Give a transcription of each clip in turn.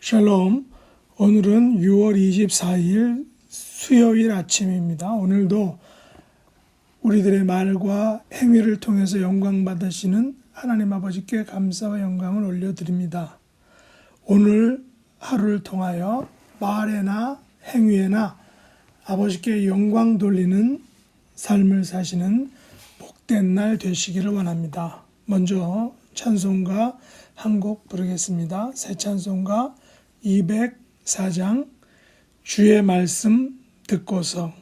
샬롬. 오늘은 6월 24일 수요일 아침입니다. 오늘도 우리들의 말과 행위를 통해서 영광 받으시는 하나님 아버지께 감사와 영광을 올려드립니다. 오늘 하루를 통하여 말에나 행위에나 아버지께 영광 돌리는 삶을 사시는 복된 날 되시기를 원합니다. 먼저 찬송가 한 곡 부르겠습니다. 새 찬송가 204장 주의 말씀 듣고서.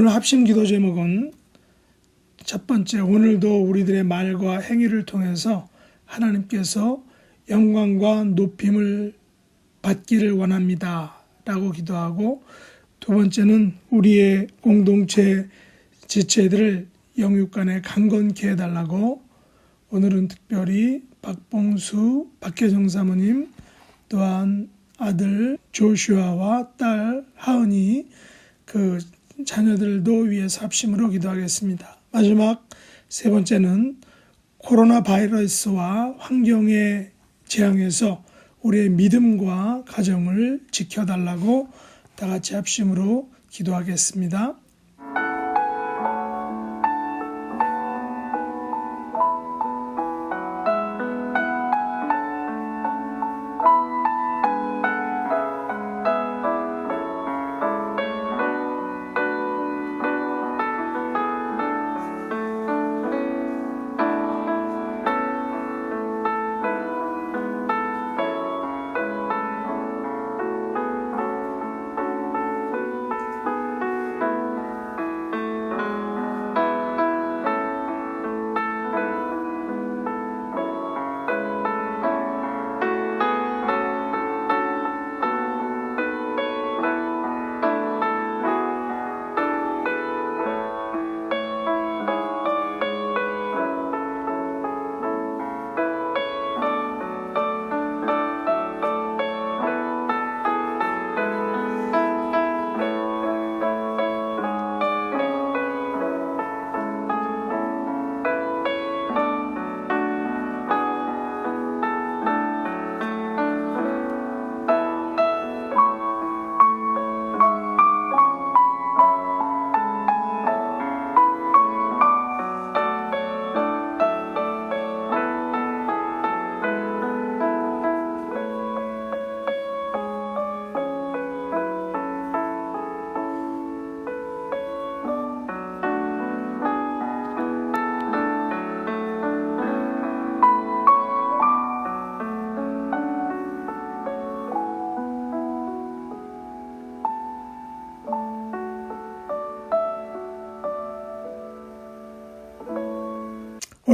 오늘 합심 기도 제목은 첫 번째, 오늘도 우리들의 말과 행위를 통해서 하나님께서 영광과 높임을 받기를 원합니다 라고 기도하고, 두 번째는 우리의 공동체 지체들을 영육간에 강건케 해달라고, 오늘은 특별히 박봉수 박혜정 사모님, 또한 아들 조슈아와 딸 하은이 그 자녀들도 위해서 합심으로 기도하겠습니다. 마지막 세 번째는 코로나 바이러스와 환경의 재앙에서 우리의 믿음과 가정을 지켜달라고 다 같이 합심으로 기도하겠습니다.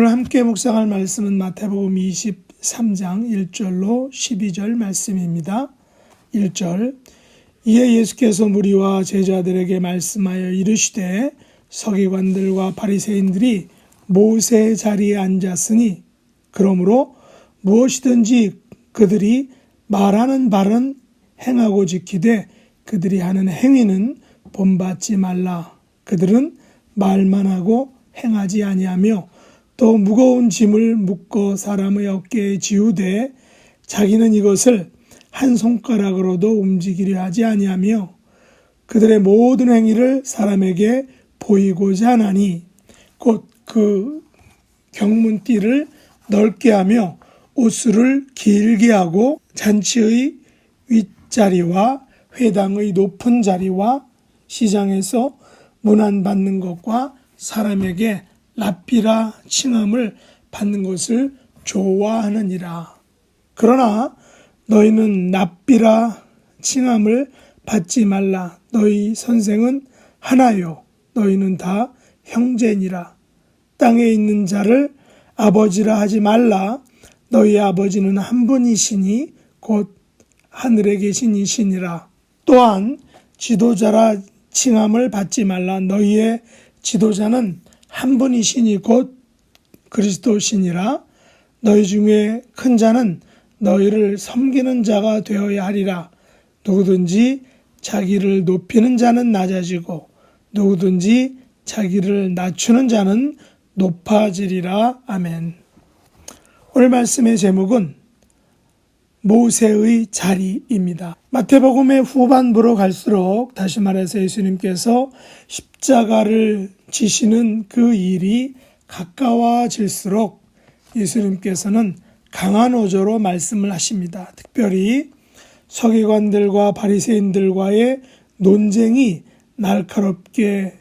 오늘 함께 묵상할 말씀은 마태복음 23장 1절로 12절 말씀입니다. 1절 이에 예수께서 무리와 제자들에게 말씀하여 이르시되 서기관들과 바리새인들이 모세의 자리에 앉았으니 그러므로 무엇이든지 그들이 말하는 바는 행하고 지키되 그들이 하는 행위는 본받지 말라. 그들은 말만 하고 행하지 아니하며 또 무거운 짐을 묶어 사람의 어깨에 지우되 자기는 이것을 한 손가락으로도 움직이려 하지 아니하며 그들의 모든 행위를 사람에게 보이고자 하나니 곧 그 경문띠를 넓게 하며 옷수를 길게 하고 잔치의 윗자리와 회당의 높은 자리와 시장에서 문안받는 것과 사람에게 랍비라 칭함을 받는 것을 좋아하느니라. 그러나 너희는 랍비라 칭함을 받지 말라. 너희 선생은 하나요. 너희는 다 형제니라. 땅에 있는 자를 아버지라 하지 말라. 너희 아버지는 한 분이시니 곧 하늘에 계신 이시니라. 또한 지도자라 칭함을 받지 말라. 너희의 지도자는 한 분이시니 곧 그리스도시니라. 너희 중에 큰 자는 너희를 섬기는 자가 되어야 하리라. 누구든지 자기를 높이는 자는 낮아지고 누구든지 자기를 낮추는 자는 높아지리라. 아멘. 오늘 말씀의 제목은 모세의 자리입니다. 마태복음의 후반부로 갈수록 다시 말해서 예수님께서 십자가를 지시는 그 일이 가까워질수록 예수님께서는 강한 어조로 말씀을 하십니다. 특별히 서기관들과 바리새인들과의 논쟁이 날카롭게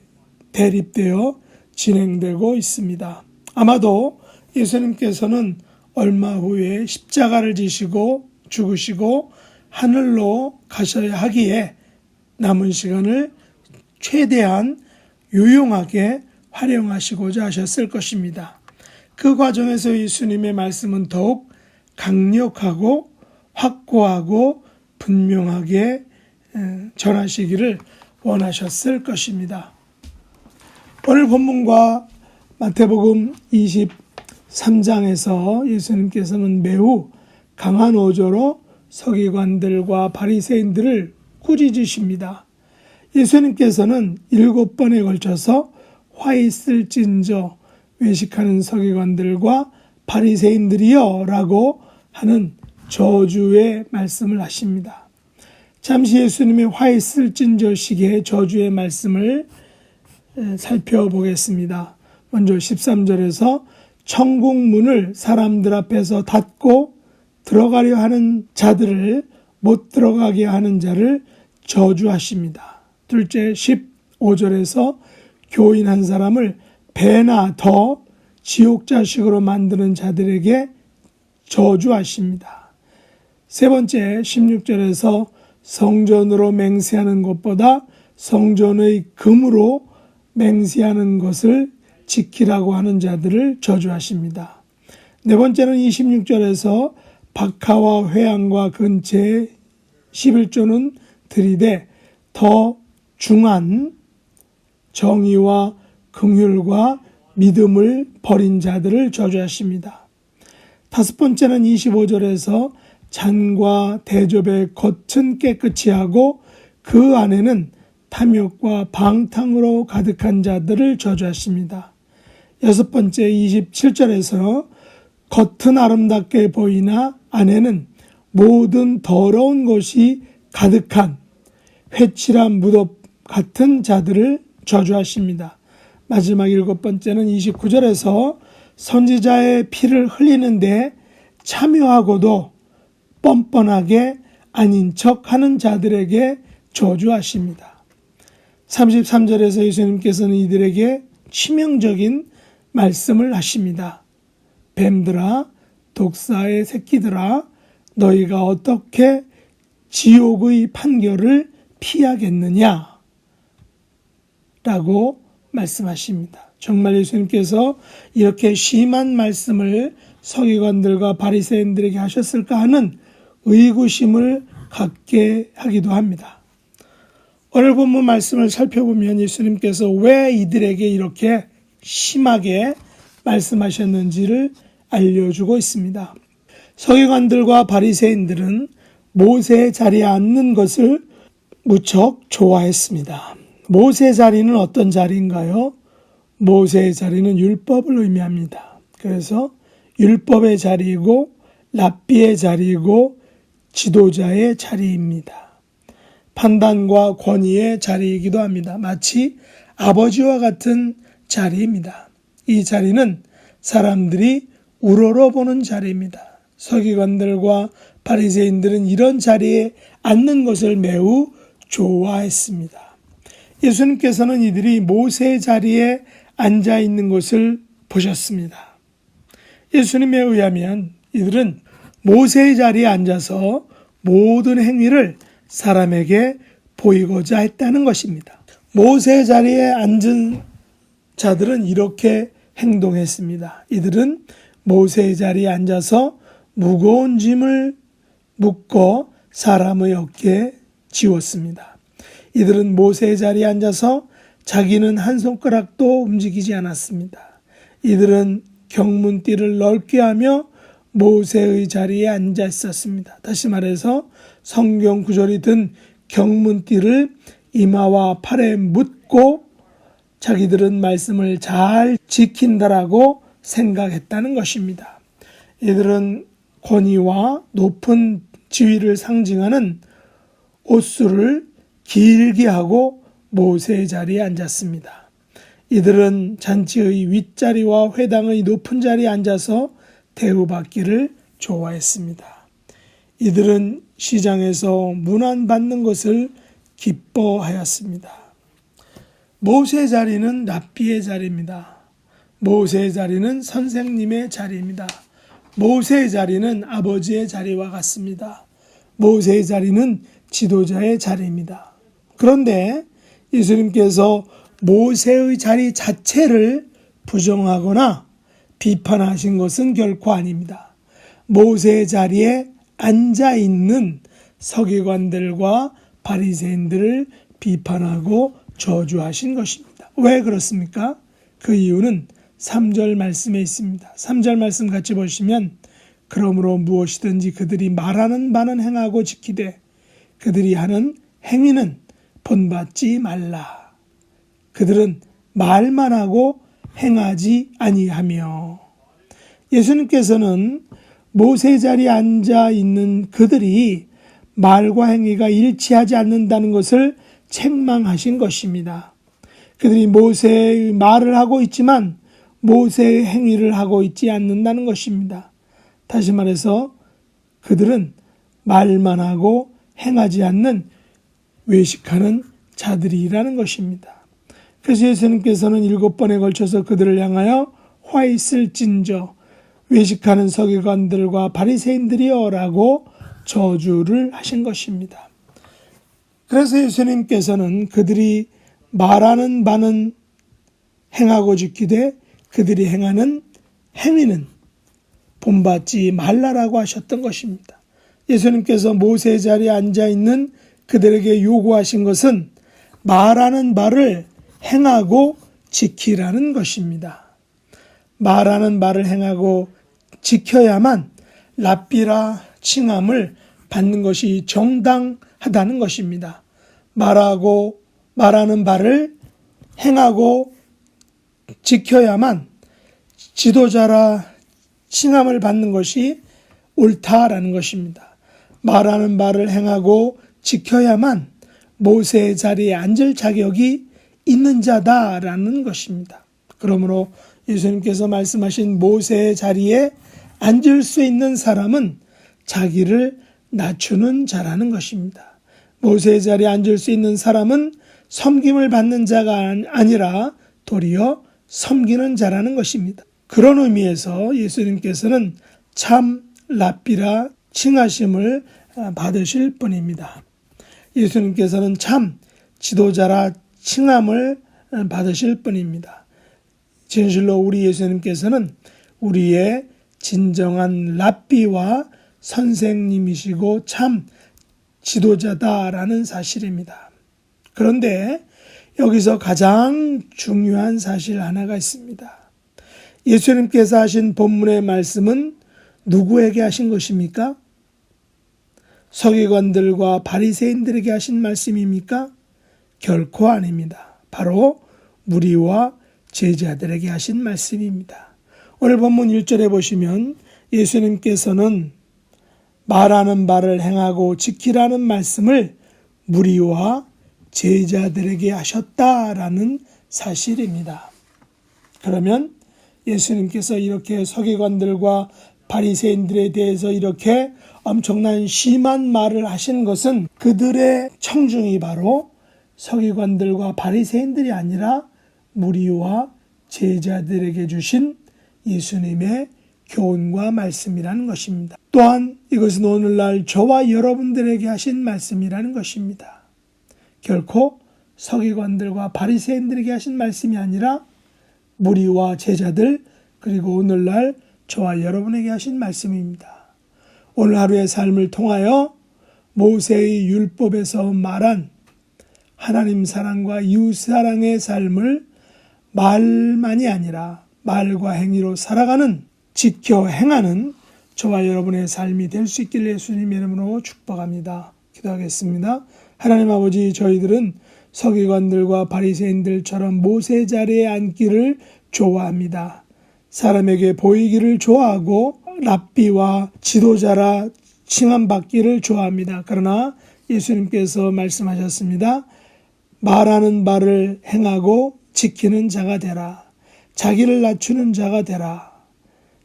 대립되어 진행되고 있습니다. 아마도 예수님께서는 얼마 후에 십자가를 지시고 죽으시고 하늘로 가셔야 하기에 남은 시간을 최대한 유용하게 활용하시고자 하셨을 것입니다. 그 과정에서 예수님의 말씀은 더욱 강력하고 확고하고 분명하게 전하시기를 원하셨을 것입니다. 오늘 본문과 마태복음 23장에서 예수님께서는 매우 강한 어조로 서기관들과 바리새인들을 꾸짖으십니다. 예수님께서는 7번에 걸쳐서 화 있을진저 외식하는 서기관들과 바리새인들이여 라고 하는 저주의 말씀을 하십니다. 잠시 예수님의 화 있을진저 식의 저주의 말씀을 살펴보겠습니다. 먼저 13절에서 천국 문을 사람들 앞에서 닫고 들어가려 하는 자들을 못 들어가게 하는 자를 저주하십니다. 둘째 15절에서 교인 한 사람을 배나 더 지옥 자식으로 만드는 자들에게 저주하십니다. 세 번째 16절에서 성전으로 맹세하는 것보다 성전의 금으로 맹세하는 것을 지키라고 하는 자들을 저주하십니다. 네 번째는 26절에서 박하와 회양과 근처에 11조는 들이되 더 중한 정의와 긍휼과 믿음을 버린 자들을 저주하십니다. 다섯 번째는 25절에서 잔과 대접의 겉은 깨끗이 하고 그 안에는 탐욕과 방탕으로 가득한 자들을 저주하십니다. 여섯 번째 27절에서 겉은 아름답게 보이나 안에는 모든 더러운 것이 가득한 회칠한 무덤 같은 자들을 저주하십니다. 마지막 일곱 번째는 29절에서 선지자의 피를 흘리는데 참여하고도 뻔뻔하게 아닌 척하는 자들에게 저주하십니다. 33절에서 예수님께서는 이들에게 치명적인 말씀을 하십니다. 뱀들아, 독사의 새끼들아, 너희가 어떻게 지옥의 판결을 피하겠느냐? 라고 말씀하십니다. 정말 예수님께서 이렇게 심한 말씀을 서기관들과 바리새인들에게 하셨을까 하는 의구심을 갖게 하기도 합니다. 오늘 본문 말씀을 살펴보면 예수님께서 왜 이들에게 이렇게 심하게 말씀하셨는지를 알려주고 있습니다. 서기관들과 바리새인들은 모세의 자리에 앉는 것을 무척 좋아했습니다. 모세의 자리는 어떤 자리인가요? 모세의 자리는 율법을 의미합니다. 그래서 율법의 자리이고 랍비의 자리이고 지도자의 자리입니다. 판단과 권위의 자리이기도 합니다. 마치 아버지와 같은 자리입니다. 이 자리는 사람들이 우러러보는 자리입니다. 서기관들과 바리새인들은 이런 자리에 앉는 것을 매우 좋아했습니다. 예수님께서는 이들이 모세의 자리에 앉아 있는 것을 보셨습니다. 예수님에 의하면 이들은 모세의 자리에 앉아서 모든 행위를 사람에게 보이고자 했다는 것입니다. 모세의 자리에 앉은 자들은 이렇게 행동했습니다. 이들은 모세의 자리에 앉아서 무거운 짐을 묶어 사람의 어깨에 지웠습니다. 이들은 모세의 자리에 앉아서 자기는 한 손가락도 움직이지 않았습니다. 이들은 경문띠를 넓게 하며 모세의 자리에 앉아 있었습니다. 다시 말해서 성경 구절이 든 경문띠를 이마와 팔에 묻고 자기들은 말씀을 잘 지킨다라고 생각했다는 것입니다. 이들은 권위와 높은 지위를 상징하는 옷수를 길게 하고 모세의 자리에 앉았습니다. 이들은 잔치의 윗자리와 회당의 높은 자리에 앉아서 대우받기를 좋아했습니다. 이들은 시장에서 문안받는 것을 기뻐하였습니다. 모세의 자리는 랍비의 자리입니다. 모세의 자리는 선생님의 자리입니다. 모세의 자리는 아버지의 자리와 같습니다. 모세의 자리는 지도자의 자리입니다. 그런데 예수님께서 모세의 자리 자체를 부정하거나 비판하신 것은 결코 아닙니다. 모세의 자리에 앉아 있는 서기관들과 바리새인들을 비판하고 저주하신 것입니다. 왜 그렇습니까? 그 이유는 3절 말씀에 있습니다. 3절 말씀 같이 보시면 그러므로 무엇이든지 그들이 말하는 바는 행하고 지키되 그들이 하는 행위는 본받지 말라. 그들은 말만 하고 행하지 아니하며. 예수님께서는 모세 자리에 앉아 있는 그들이 말과 행위가 일치하지 않는다는 것을 책망하신 것입니다. 그들이 모세의 말을 하고 있지만 모세의 행위를 하고 있지 않는다는 것입니다. 다시 말해서 그들은 말만 하고 행하지 않는 외식하는 자들이라는 것입니다. 그래서 예수님께서는 7번에 걸쳐서 그들을 향하여 화 있을진저 외식하는 서기관들과 바리새인들이여 라고 저주를 하신 것입니다. 그래서 예수님께서는 그들이 말하는 바는 행하고 지키되 그들이 행하는 행위는 본받지 말라라고 하셨던 것입니다. 예수님께서 모세의 자리에 앉아있는 그들에게 요구하신 것은 말하는 바를 행하고 지키라는 것입니다. 말하는 바를 행하고 지켜야만 랍비라 칭함을 받는 것이 정당하다는 것입니다. 말하는 바를 행하고 지켜야만 지도자라 칭함을 받는 것이 옳다라는 것입니다. 말하는 바를 행하고 지켜야만 모세의 자리에 앉을 자격이 있는 자다라는 것입니다. 그러므로 예수님께서 말씀하신 모세의 자리에 앉을 수 있는 사람은 자기를 낮추는 자라는 것입니다. 모세의 자리에 앉을 수 있는 사람은 섬김을 받는 자가 아니라 도리어 섬기는 자라는 것입니다. 그런 의미에서 예수님께서는 참 랍비라 칭하심을 받으실 분입니다. 예수님께서는 참 지도자라 칭함을 받으실 분입니다. 진실로 우리 예수님께서는 우리의 진정한 랍비와 선생님이시고 참 지도자다라는 사실입니다. 그런데 여기서 가장 중요한 사실 하나가 있습니다. 예수님께서 하신 본문의 말씀은 누구에게 하신 것입니까? 서기관들과 바리새인들에게 하신 말씀입니까? 결코 아닙니다. 바로 무리와 제자들에게 하신 말씀입니다. 오늘 본문 1절에 보시면 예수님께서는 말하는 바를 행하고 지키라는 말씀을 무리와 제자들에게 하셨다라는 사실입니다. 그러면 예수님께서 이렇게 서기관들과 바리새인들에 대해서 이렇게 엄청난 심한 말을 하신 것은 그들의 청중이 바로 서기관들과 바리새인들이 아니라 무리와 제자들에게 주신 예수님의 교훈과 말씀이라는 것입니다. 또한 이것은 오늘날 저와 여러분들에게 하신 말씀이라는 것입니다. 결코 서기관들과 바리새인들에게 하신 말씀이 아니라 무리와 제자들 그리고 오늘날 저와 여러분에게 하신 말씀입니다. 오늘 하루의 삶을 통하여 모세의 율법에서 말한 하나님 사랑과 이웃 사랑의 삶을 말만이 아니라 말과 행위로 살아가는 지켜 행하는 저와 여러분의 삶이 될 수 있길 예수님의 이름으로 축복합니다. 기도하겠습니다. 하나님 아버지, 저희들은 서기관들과 바리새인들처럼 모세 자리에 앉기를 좋아합니다. 사람에게 보이기를 좋아하고 랍비와 지도자라 칭함받기를 좋아합니다. 그러나 예수님께서 말씀하셨습니다. 말하는 바를 행하고 지키는 자가 되라. 자기를 낮추는 자가 되라.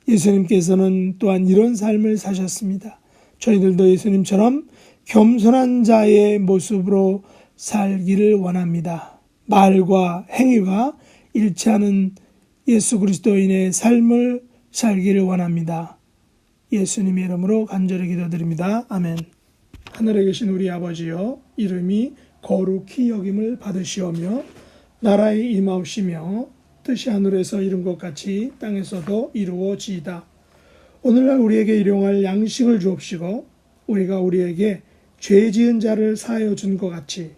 예수님께서는 또한 이런 삶을 사셨습니다. 저희들도 예수님처럼 겸손한 자의 모습으로 살기를 원합니다. 말과 행위가 일치하는 예수 그리스도인의 삶을 살기를 원합니다. 예수님의 이름으로 간절히 기도드립니다. 아멘. 하늘에 계신 우리 아버지여, 이름이 거룩히 여김을 받으시오며 나라의 임하옵시며 뜻이 하늘에서 이룬 것 같이 땅에서도 이루어지이다. 오늘날 우리에게 일용할 양식을 주옵시고 우리가 우리에게 죄 지은 자를 사하여 준 것 같이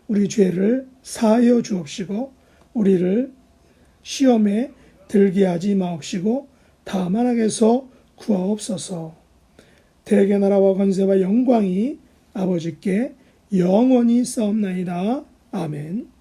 우리 죄를 사하여 주옵시고 우리를 시험에 들게 하지 마옵시고 다만 악에서 구하옵소서. 대개 나라와 권세와 영광이 아버지께 영원히 싸움나이다. 아멘.